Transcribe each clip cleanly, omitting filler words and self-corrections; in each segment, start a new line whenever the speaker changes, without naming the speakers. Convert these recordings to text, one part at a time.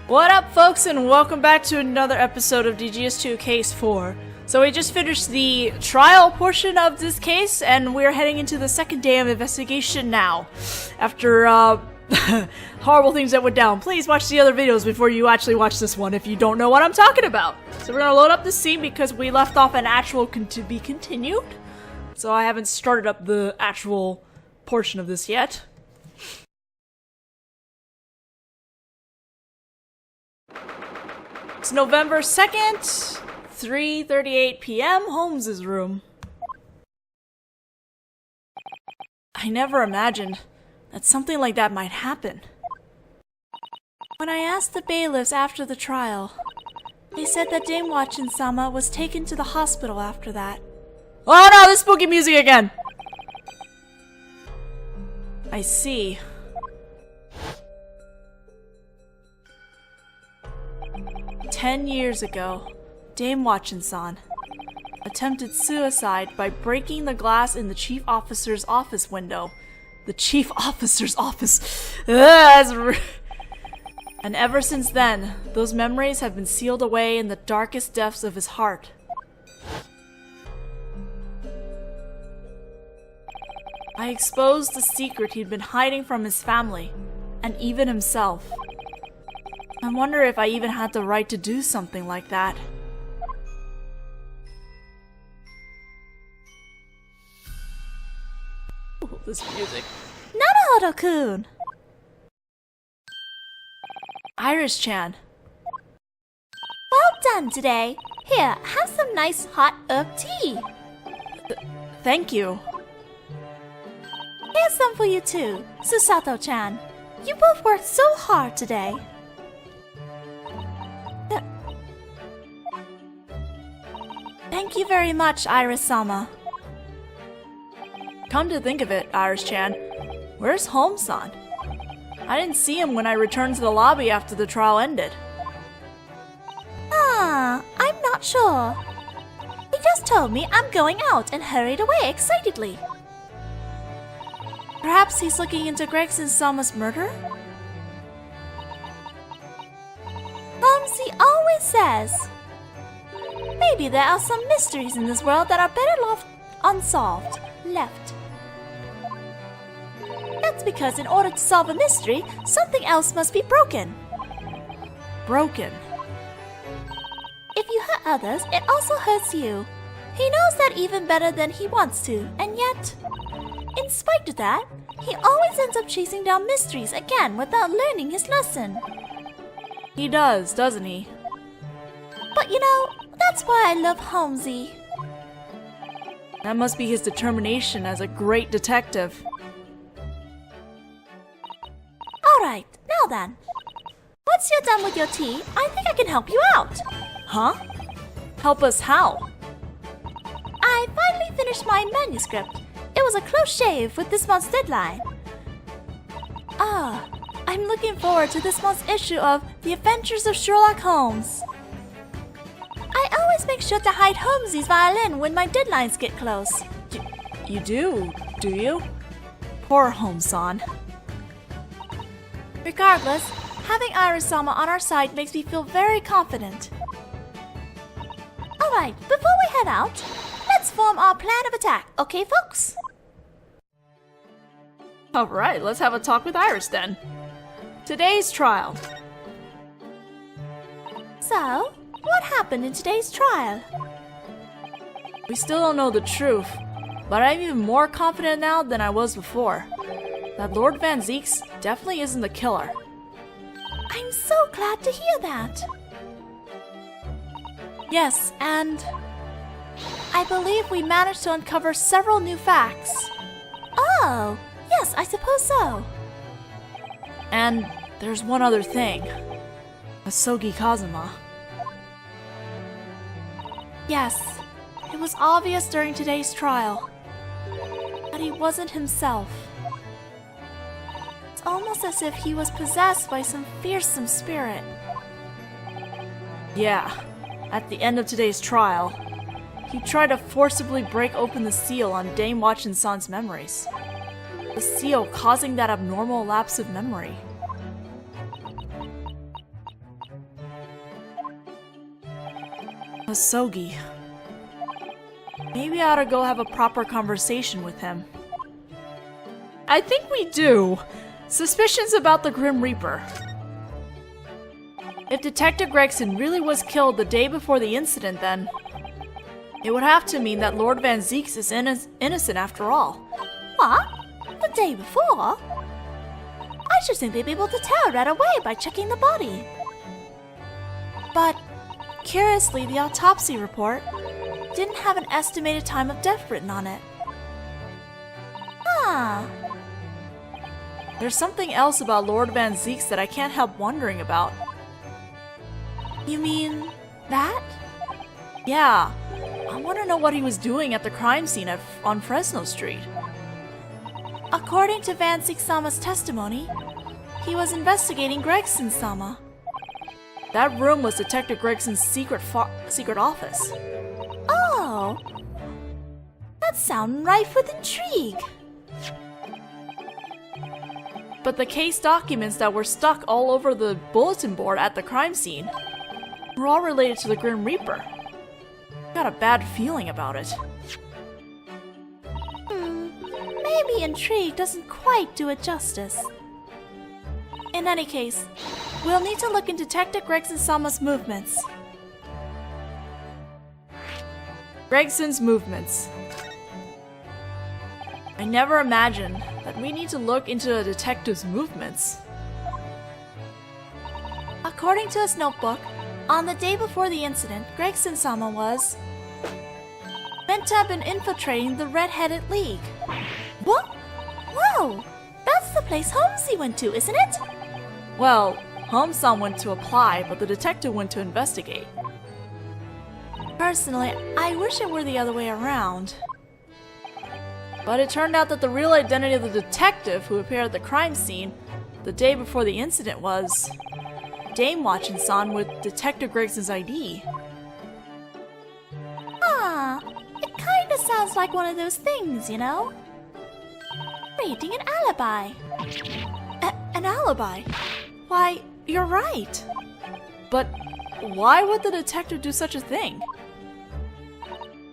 What up, folks, and welcome back to another episode of DGS2 Case 4. So we just finished the trial portion of this case, and we're heading into the second day of investigation now. After, horrible things that went down. Please watch the other videos before you actually watch this one if you don't know what I'm talking about. So we're gonna load up the scene because we left off an actual to be continued. So I haven't started up the actual portion of this yet. It's November 2nd, 3:38 p.m., Holmes's room. I never imagined that something like that might happen. When I asked the bailiffs after the trial, they said that Daemwatchon-sama was taken to the hospital after that. Oh no, this spooky music again! I see. 10 years ago, Daemwatchon-san attempted suicide by breaking the glass in the chief officer's office window. The chief officer's office. And ever since then, those memories have been sealed away in the darkest depths of his heart. I exposed the secret he'd been hiding from his family, and even himself. I wonder if I even had the right to do something like that. Ooh, this music. Naruhodō-kun! Iris-chan.
Well done today. Here, have some nice hot herb tea.
Thank you.
Here's some for you too, Susato-chan. You both worked so hard today.
Thank you very much, Iris-sama. Come to think of it, Iris-chan, where's Holmes-san? I didn't see him when I returned to the lobby after the trial ended.
I'm not sure. He just told me I'm going out and hurried away excitedly.
Perhaps he's looking into Gregson-sama's murder?
Holmesy always says, maybe there are some mysteries in this world that are better left unsolved. That's because in order to solve a mystery, something else must be broken.
Broken?
If you hurt others, it also hurts you. He knows that even better than he wants to, and yet, in spite of that, he always ends up chasing down mysteries again without learning his lesson.
He does, doesn't he?
But you know, that's why I love Holmesy.
That must be his determination as a great detective.
Alright, now then. Once you're done with your tea, I think I can help you out.
Huh? Help us how?
I finally finished my manuscript. It was a close shave with this month's deadline. I'm looking forward to this month's issue of The Adventures of Sherlock Holmes. I always make sure to hide Holmesy's violin when my deadlines get close.
You do you? Poor Holmes-san.
Regardless, having Iris-sama on our side makes me feel very confident. Alright, before we head out, let's form our plan of attack, okay folks?
Alright, let's have a talk with Iris then. Today's trial.
So, what happened in today's trial?
We still don't know the truth, but I'm even more confident now than I was before. That Lord Van Zieks definitely isn't the killer.
I'm so glad to hear that.
Yes, and I believe we managed to uncover several new facts.
Oh, yes, I suppose so.
And there's one other thing. Asogi Kazuma. Yes, it was obvious during today's trial that he wasn't himself. It's almost as if he was possessed by some fearsome spirit. Yeah, at the end of today's trial, he tried to forcibly break open the seal on Daemwatchon-san's memories. The seal causing that abnormal lapse of memory. Hosogi. Maybe I ought to go have a proper conversation with him. I think we do. Suspicions about the Grim Reaper. If Detective Gregson really was killed the day before the incident, then it would have to mean that Lord Van Zieks is innocent after all.
What? The day before? I should think they'd be able to tell right away by checking the body.
But, curiously, the autopsy report didn't have an estimated time of death written on it.
Huh.
There's something else about Lord Van Zieks that I can't help wondering about.
You mean that?
Yeah. I want to know what he was doing at the crime scene on Fresno Street.
According to Van Zieks-sama's testimony, he was investigating Gregson-sama.
That room was Detective Gregson's secret office.
Oh! That sounds rife with intrigue.
But the case documents that were stuck all over the bulletin board at the crime scene were all related to the Grim Reaper. Got a bad feeling about it.
Maybe intrigue doesn't quite do it justice. In any case, we'll need to look into Detective Gregson-sama's movements.
Gregson's movements. I never imagined that we need to look into a detective's movements.
According to his notebook, on the day before the incident, Gregson-sama was meant to have been infiltrating the Red-Headed League. What? Whoa! That's the place Holmesy went to, isn't it?
Well, Holmes-san went to apply, but the detective went to investigate.
Personally, I wish it were the other way around.
But it turned out that the real identity of the detective who appeared at the crime scene the day before the incident was Daemwatchon-san with Detective Gregson's ID.
Ah, it kinda sounds like one of those things, you know? Creating an alibi.
An alibi? Why, you're right. But why would the detective do such a thing?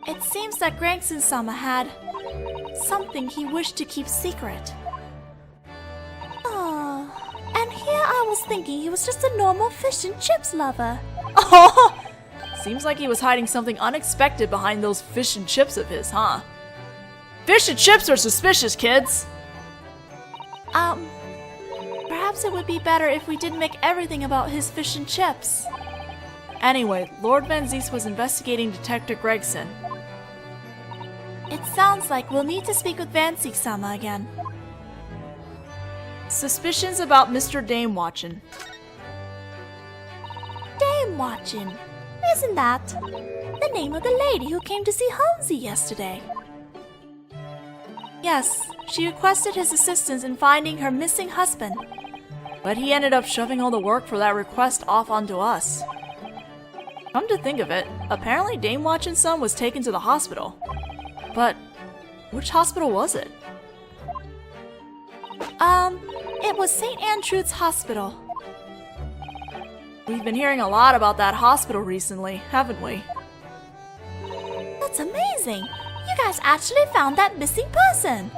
It seems that Gregson-sama had something he wished to keep secret. Oh, and here I was thinking he was just a normal fish and chips lover.
Oh, seems like he was hiding something unexpected behind those fish and chips of his, huh? Fish and chips are suspicious, kids!
Perhaps it would be better if we didn't make everything about his fish and chips.
Anyway, Lord Van Zieks was investigating Detective Gregson.
It sounds like we'll need to speak with Van Zieks-sama again.
Suspicions about Mr. Daemwatchon.
Daemwatchon? Isn't that the name of the lady who came to see Holmesy yesterday?
Yes, she requested his assistance in finding her missing husband, but he ended up shoving all the work for that request off onto us. Come to think of it, apparently Daemwatchon's son was taken to the hospital. But which hospital was it?
It was St. Andrew's Hospital.
We've been hearing a lot about that hospital recently, haven't we?
That's amazing! You guys actually found that missing person!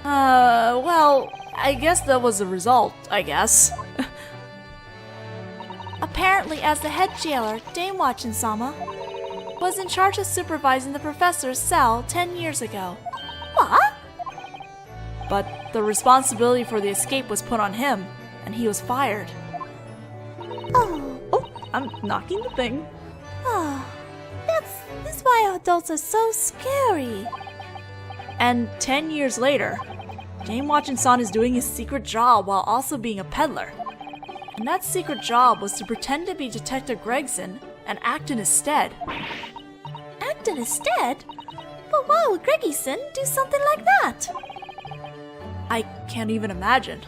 Well, I guess that was the result, I guess.
Apparently, as the head jailer, Daemwatchon-sama was in charge of supervising the professor's cell 10 years ago. What?
But the responsibility for the escape was put on him, and he was fired.
Oh,
I'm knocking the thing.
Oh, that's why adults are so scary.
And 10 years later, Daemwatchon-san is doing his secret job while also being a peddler. And that secret job was to pretend to be Detective Gregson and act in his stead.
Act in his stead? But why would Gregson do something like that?
I can't even imagine.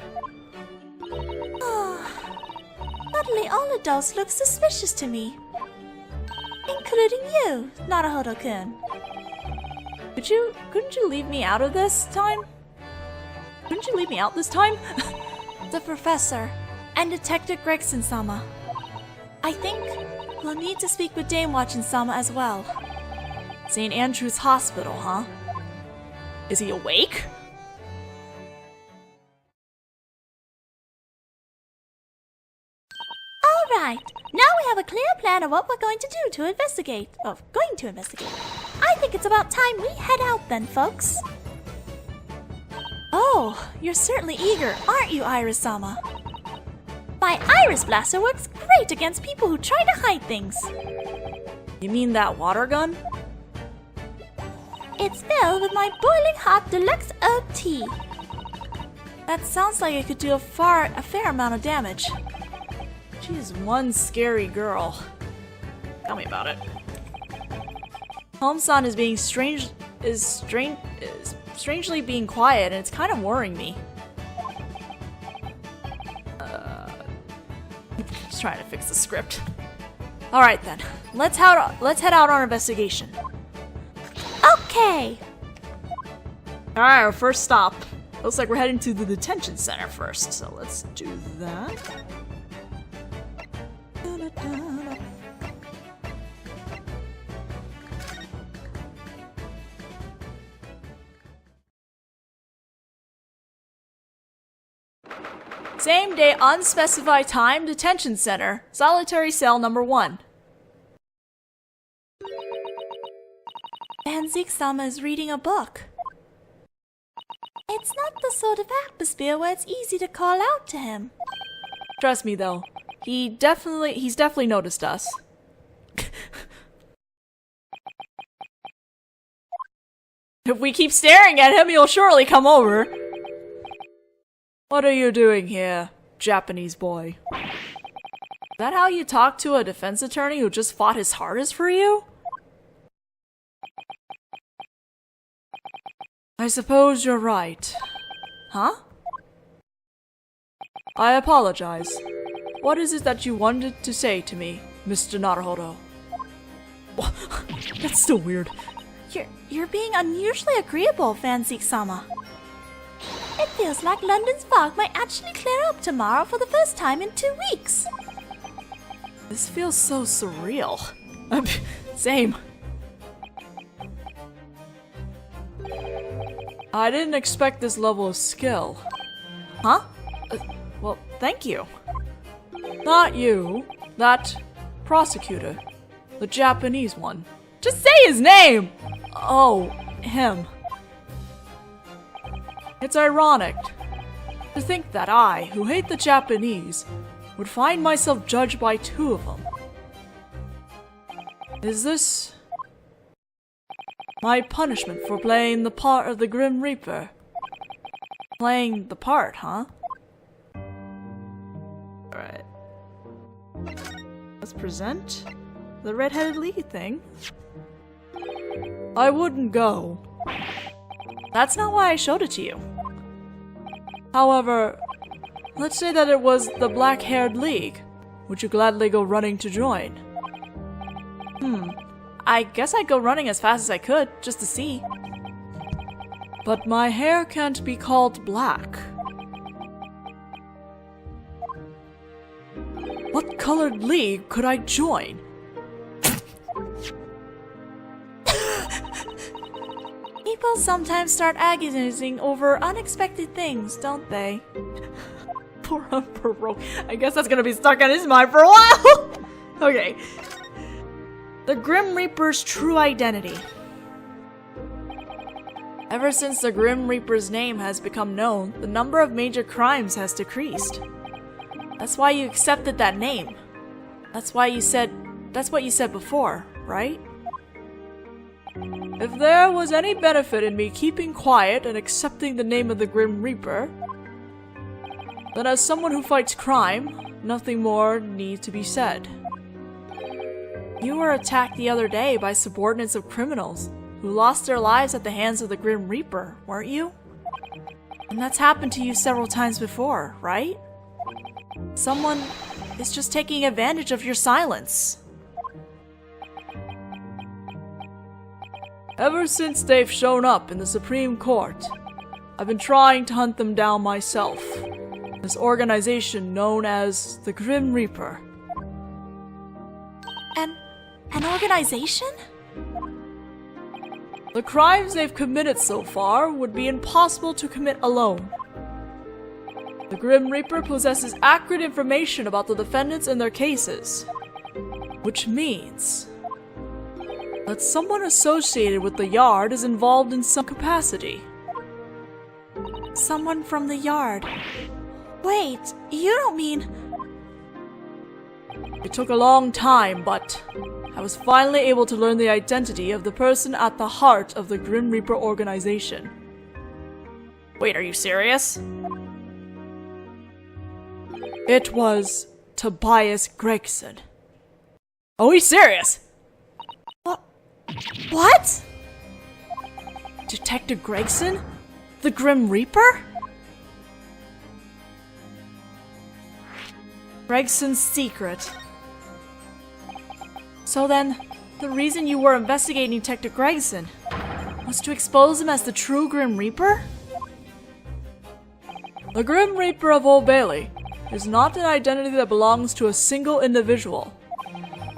Suddenly all adults look suspicious to me. Including you, Naruhodō-kun.
Couldn't you leave me out of this time? Couldn't you leave me out this time?
The professor and Detective Gregson-sama. I think We'll need to speak with Daemwatchon-sama as well.
St. Andrew's Hospital, huh? Is he awake?
Alright, now we have a clear plan of what we're going to do to investigate. I think it's about time we head out then, folks. Oh, you're certainly eager, aren't you, Iris-sama? My Iris Blaster works great against people who try to hide things.
You mean that water gun?
It's filled with my boiling hot deluxe herb tea.
That sounds like it could do a fair amount of damage. She's one scary girl. Tell me about it. Home-san is being strangely being quiet, and it's kind of worrying me. Just trying to fix the script. All right then, let's head out on our investigation.
Okay.
All right, our first stop. Looks like we're heading to the detention center first, so let's do that. Same day, unspecified time, detention center, solitary cell number 1.
Van Zieks-sama is reading a book. It's not the sort of atmosphere where it's easy to call out to him.
Trust me though, he's definitely noticed us. If we keep staring at him, he'll surely come over. What are you doing here, Japanese boy? Is that how you talk to a defense attorney who just fought his hardest for you? I suppose you're right. Huh? I apologize. What is it that you wanted to say to me, Mr. Naruhodō? That's still weird.
You're being unusually agreeable, Van Zieks-sama. It feels like London's fog might actually clear up tomorrow for the first time in 2 weeks.
This feels so surreal. Same. I didn't expect this level of skill. Huh? Well, thank you. Not you. That prosecutor. The Japanese one. Just say his name! Oh, him. It's ironic to think that I, who hate the Japanese, would find myself judged by 2 of them. Is this my punishment for playing the part of the Grim Reaper? Playing the part, huh? Alright. Let's present the red-headed lead thing. I wouldn't go. That's not why I showed it to you. However, let's say that it was the black-haired league. Would you gladly go running to join? I guess I'd go running as fast as I could, just to see. But my hair can't be called black. What colored league could I join?
People sometimes start agonizing over unexpected things, don't they?
Poor Unprovoked. I guess that's gonna be stuck on his mind for a while! Okay. The Grim Reaper's true identity. Ever since the Grim Reaper's name has become known, the number of major crimes has decreased. That's why you accepted that name. That's what you said before, right? If there was any benefit in me keeping quiet and accepting the name of the Grim Reaper, then as someone who fights crime, nothing more needs to be said. You were attacked the other day by subordinates of criminals who lost their lives at the hands of the Grim Reaper, weren't you? And that's happened to you several times before, right? Someone is just taking advantage of your silence. Ever since they've shown up in the Supreme Court, I've been trying to hunt them down myself. This organization known as the Grim Reaper.
An organization?
The crimes they've committed so far would be impossible to commit alone. The Grim Reaper possesses accurate information about the defendants and their cases, which means that someone associated with the Yard is involved in some capacity.
Someone from the Yard. Wait, you don't mean...
It took a long time, but I was finally able to learn the identity of the person at the heart of the Grim Reaper organization. Wait, are you serious? It was Tobias Gregson. Oh, he's serious!
What?
Detective Gregson? The Grim Reaper? Gregson's secret. So then, the reason you were investigating Detective Gregson was to expose him as the true Grim Reaper? The Grim Reaper of Old Bailey is not an identity that belongs to a single individual.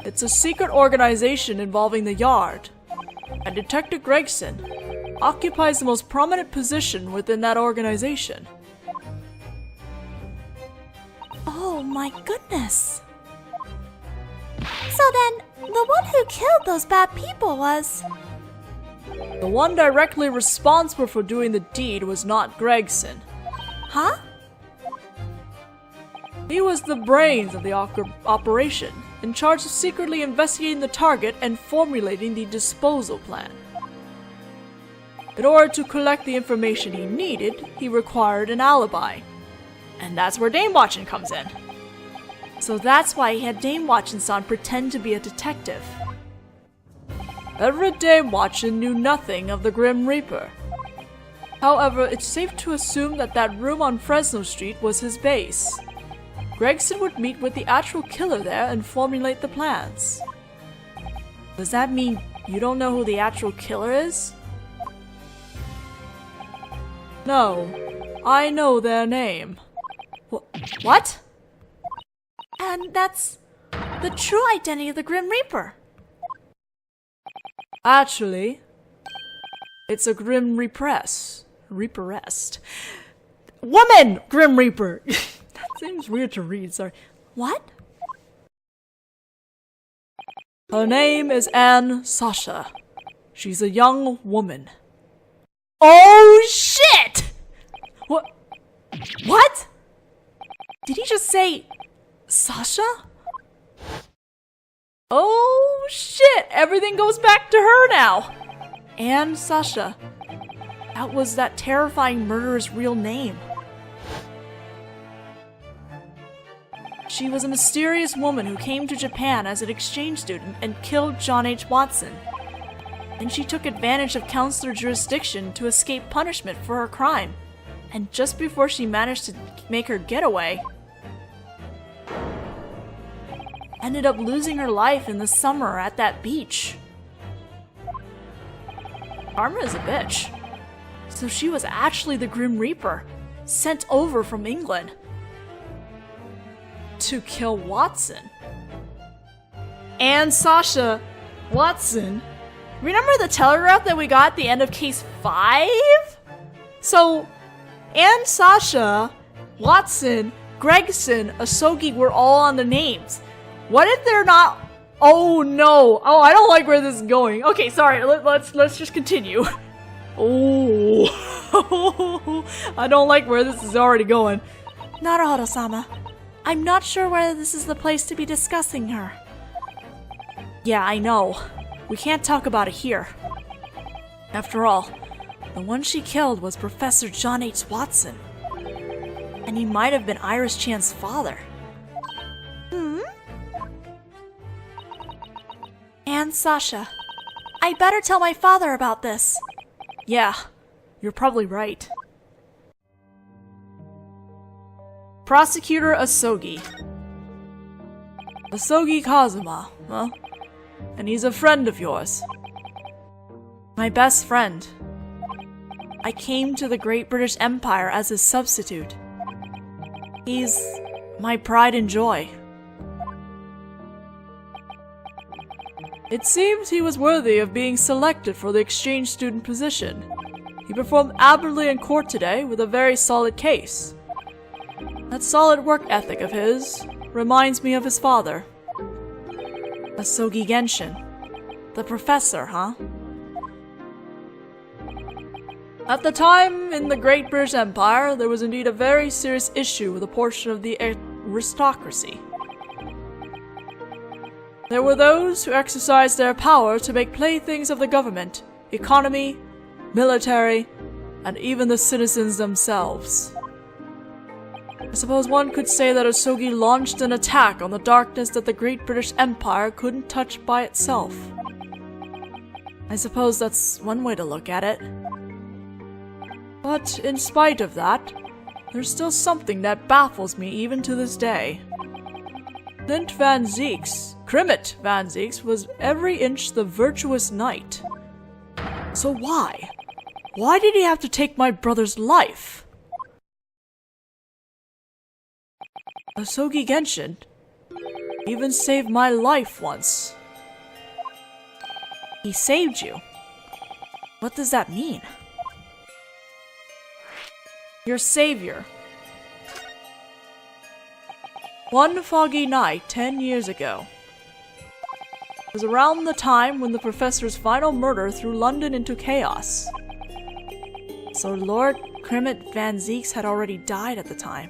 It's a secret organization involving the Yard, and Detective Gregson occupies the most prominent position within that organization.
Oh my goodness. So then, the one who killed those bad people was...
The one directly responsible for doing the deed was not Gregson.
Huh?
He was the brains of the operation, in charge of secretly investigating the target and formulating the disposal plan. In order to collect the information he needed, he required an alibi. And that's where Daemwatchon comes in. So that's why he had Daemwatchon-san pretend to be a detective. Everett Daemwatchon knew nothing of the Grim Reaper. However, it's safe to assume that that room on Fresno Street was his base. Gregson would meet with the actual killer there and formulate the plans. Does that mean you don't know who the actual killer is? No, I know their name. What?
And that's the true identity of the Grim Reaper.
Actually, it's a Grim Reaperess. Woman! Grim Reaper! That seems weird to read, sorry.
What?
Her name is Anne Sasha. She's a young woman. Oh shit! What? Did he just say Sasha? Oh shit! Everything goes back to her now! Anne Sasha. That was that terrifying murderer's real name. She was a mysterious woman who came to Japan as an exchange student and killed John H. Watson. Then she took advantage of consular jurisdiction to escape punishment for her crime. And just before she managed to make her getaway, ended up losing her life in the summer at that beach. Karma is a bitch. So she was actually the Grim Reaper, sent over from England to kill Watson. And Sasha Watson. Remember the telegraph that we got at the end of case 5? So, and Sasha, Watson, Gregson, Asogi were all on the names. What if they're not? Oh no! Oh, I don't like where this is going. Okay, sorry. Let's just continue. Oh, I don't like where this is already going.
Naruhodō-sama, I'm not sure whether this is the place to be discussing her.
Yeah, I know. We can't talk about it here. After all, the one she killed was Professor John H. Watson. And he might have been Iris Chan's father.
And Sasha, I better tell my father about this.
Yeah, you're probably right. Prosecutor Asogi. Asogi Kazuma, huh? And he's a friend of yours. My best friend. I came to the Great British Empire as his substitute. He's my pride and joy. It seems he was worthy of being selected for the exchange student position. He performed admirably in court today with a very solid case. That solid work ethic of his reminds me of his father. Asogi Genshin. The professor, huh? At the time, in the Great British Empire, there was indeed a very serious issue with a portion of the aristocracy. There were those who exercised their power to make playthings of the government, economy, military, and even the citizens themselves. I suppose one could say that Asogi launched an attack on the darkness that the Great British Empire couldn't touch by itself. I suppose that's one way to look at it. But in spite of that, there's still something that baffles me even to this day. Clint Van Zieks, Crimmett Van Zieks, was every inch the virtuous knight. So why? Why did he have to take my brother's life? Asogi Genshin even saved my life once. He saved you? What does that mean? Your savior. One foggy night 10 years ago. It was around the time when the professor's final murder threw London into chaos. So Lord Crimmett Van Zieks had already died at the time.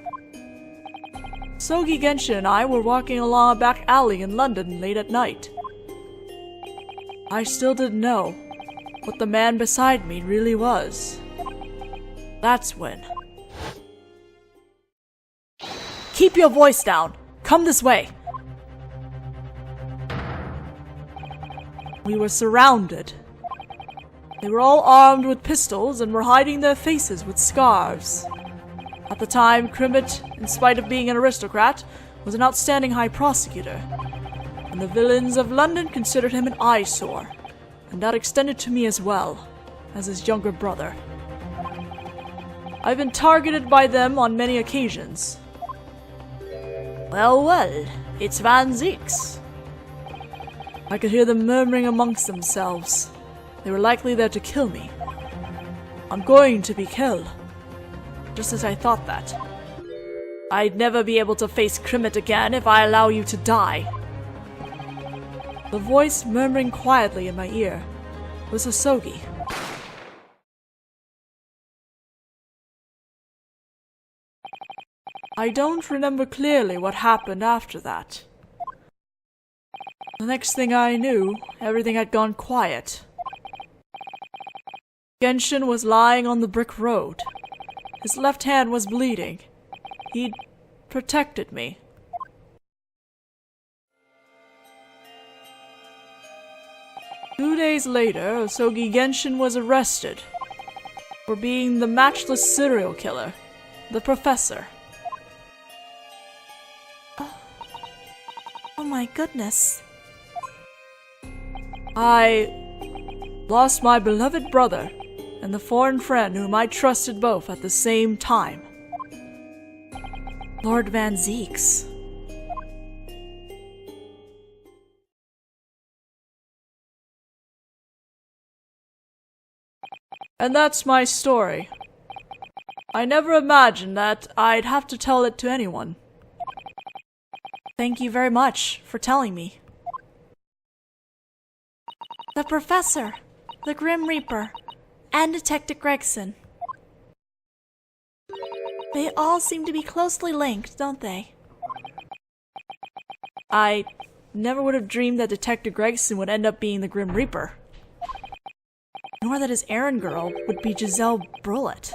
Asogi Genshin and I were walking along a back alley in London late at night. I still didn't know what the man beside me really was. That's when. Keep your voice down! Come this way! We were surrounded. They were all armed with pistols and were hiding their faces with scarves. At the time, Crimmett, in spite of being an aristocrat, was an outstanding high prosecutor, and the villains of London considered him an eyesore, and that extended to me as well, as his younger brother. I've been targeted by them on many occasions. Well, it's Van Zieks. I could hear them murmuring amongst themselves. They were likely there to kill me. I'm going to be killed. Just as I thought that. I'd never be able to face Crimmett again if I allow you to die. The voice murmuring quietly in my ear was Asogi. I don't remember clearly what happened after that. The next thing I knew, everything had gone quiet. Genshin was lying on the brick road. His left hand was bleeding. He'd protected me. Two days later, Asogi Genshin was arrested for being the matchless serial killer, the professor.
Oh my goodness.
I lost my beloved brother and the foreign friend whom I trusted both at the same time. Lord Van Zieks. And that's my story. I never imagined that I'd have to tell it to anyone. Thank you very much for telling me.
The Professor, the Grim Reaper, and Detective Gregson. They all seem to be closely linked, don't they?
I never would have dreamed that Detective Gregson would end up being the Grim Reaper. Nor that his errand girl would be Giselle Brulett.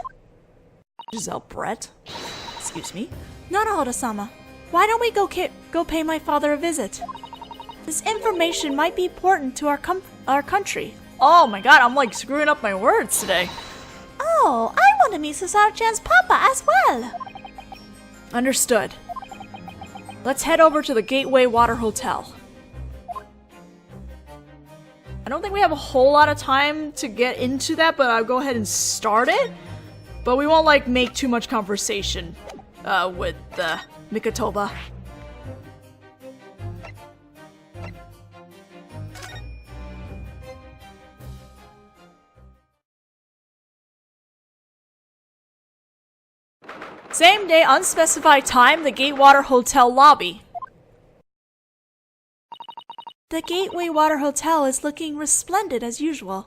Giselle Brett? Excuse me?
Naruhodō-sama, why don't we go pay my father a visit? This information might be important to our country.
Oh my god, I'm like screwing up my words today.
Oh, I want to meet Susaru-chan's papa as well.
Understood. Let's head over to the Gateway Water Hotel. I don't think we have a whole lot of time to get into that, but I'll go ahead and start it. But we won't like make too much conversation with Mikotoba. Same day, unspecified time, the Gatewater Hotel lobby.
The Gateway Water Hotel is looking resplendent as usual.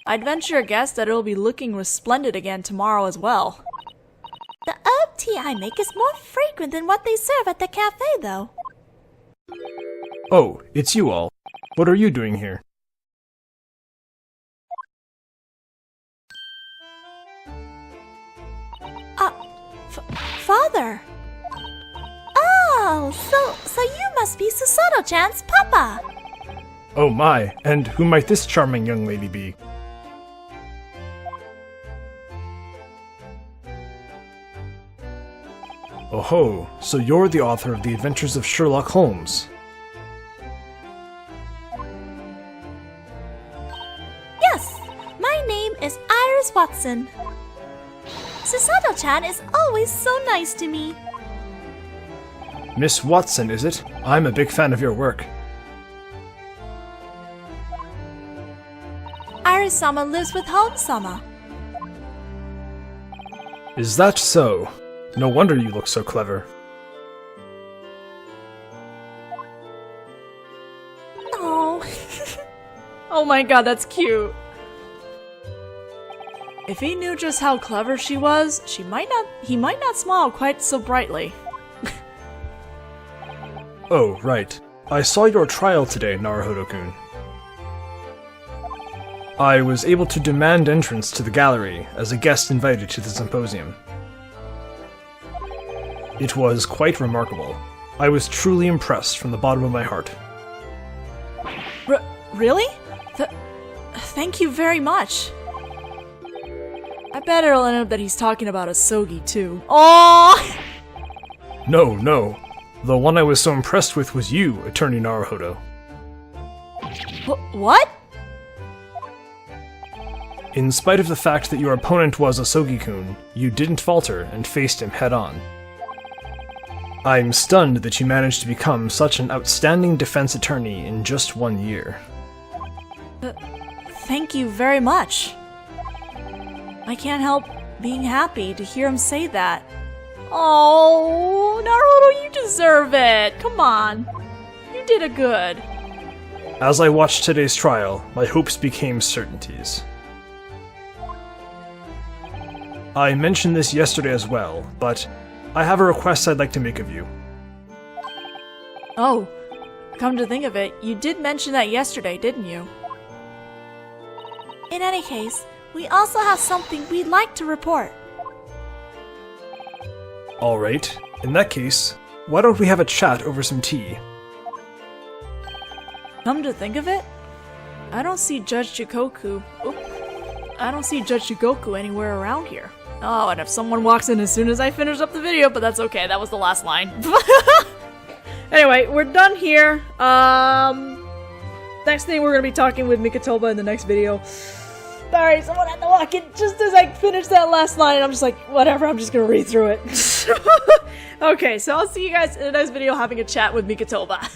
I'd venture a guess that it'll be looking resplendent again tomorrow as well.
The herb tea I make is more fragrant than what they serve at the cafe, though.
Oh, it's you all. What are you doing here?
Father! Oh, so you must be Susato-chan's papa!
Oh my, and who might this charming young lady be? Oh ho, so you're the author of The Adventures of Sherlock Holmes.
Yes, my name is Iris Watson. Susato-chan is always so nice to me.
Miss Watson, is it? I'm a big fan of your work.
Iris-sama lives with Holmes-sama.
Is that so? No wonder you look so clever.
Oh.
Oh my god, that's cute. If he knew just how clever she was, he might not smile quite so brightly.
Oh, right. I saw your trial today, Naruhodō-kun. I was able to demand entrance to the gallery as a guest invited to the symposium. It was quite remarkable. I was truly impressed from the bottom of my heart.
Really? Thank you very much. I bet it'll end up that he's talking about Asogi too. Oh!
No. The one I was so impressed with was you, Attorney Naruhodō.
What?
In spite of the fact that your opponent was Asogi-kun, you didn't falter and faced him head-on. I'm stunned that you managed to become such an outstanding defense attorney in just 1 year.
Thank you very much. I can't help being happy to hear him say that. Oh, Naruhodō, you deserve it. Come on. You did a good.
As I watched today's trial, my hopes became certainties. I mentioned this yesterday as well, but I have a request I'd like to make of you.
Oh, come to think of it, you did mention that yesterday, didn't you?
In any case, we also have something we'd like to report.
Alright, in that case, why don't we have a chat over some tea?
Come to think of it, I don't see Judge Jigoku anywhere around here. Oh, and if someone walks in as soon as I finish up the video, but that's okay, that was the last line. Anyway, we're done here. Next thing, we're gonna be talking with Mikotoba in the next video. Sorry, someone had to walk in just as I finished that last line, and I'm just like, whatever, I'm just gonna read through it. Okay, so I'll see you guys in the next video having a chat with Mikotoba.